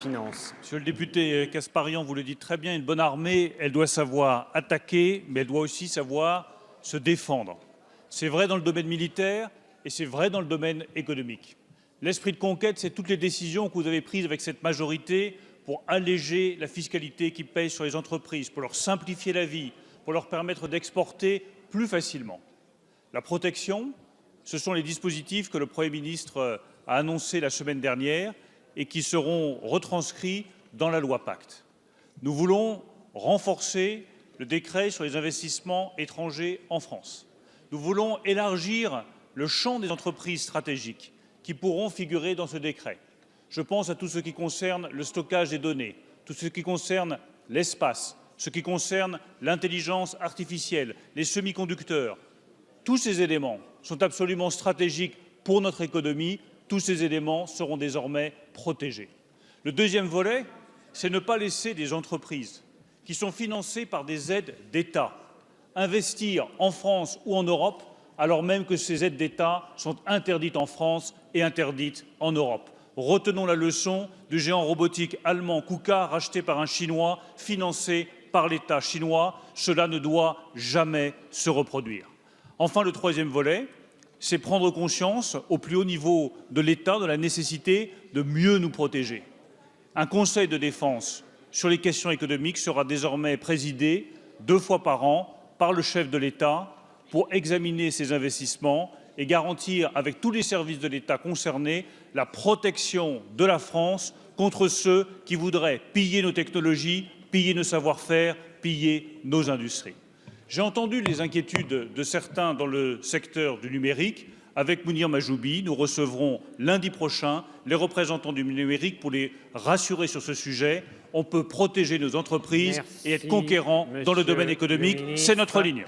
Finances. Monsieur le député Casparian, vous le dites très bien, une bonne armée, elle doit savoir attaquer, mais elle doit aussi savoir se défendre. C'est vrai dans le domaine militaire et c'est vrai dans le domaine économique. L'esprit de conquête, c'est toutes les décisions que vous avez prises avec cette majorité pour alléger la fiscalité qui pèse sur les entreprises, pour leur simplifier la vie, pour leur permettre d'exporter plus facilement. La protection, ce sont les dispositifs que le Premier ministre a annoncés la semaine dernière et qui seront retranscrits dans la loi Pacte. Nous voulons renforcer le décret sur les investissements étrangers en France. Nous voulons élargir le champ des entreprises stratégiques qui pourront figurer dans ce décret. Je pense à tout ce qui concerne le stockage des données, tout ce qui concerne l'espace, ce qui concerne l'intelligence artificielle, les semi-conducteurs. Tous ces éléments sont absolument stratégiques pour notre économie. Tous ces éléments seront désormais protégés. Le deuxième volet, c'est ne pas laisser des entreprises qui sont financées par des aides d'État investir en France ou en Europe, alors même que ces aides d'État sont interdites en France et interdites en Europe. Retenons la leçon du géant robotique allemand KUKA, racheté par un Chinois, financé par l'État chinois. Cela ne doit jamais se reproduire. Enfin, le troisième volet, c'est prendre conscience au plus haut niveau de l'État de la nécessité de mieux nous protéger. Un conseil de défense sur les questions économiques sera désormais présidé 2 fois par an par le chef de l'État pour examiner ces investissements et garantir avec tous les services de l'État concernés la protection de la France contre ceux qui voudraient piller nos technologies, piller nos savoir-faire, piller nos industries. J'ai entendu les inquiétudes de certains dans le secteur du numérique. Avec Mounir Majoubi, nous recevrons lundi prochain les représentants du numérique pour les rassurer sur ce sujet. On peut protéger nos entreprises et être conquérant dans le domaine économique. C'est notre ligne.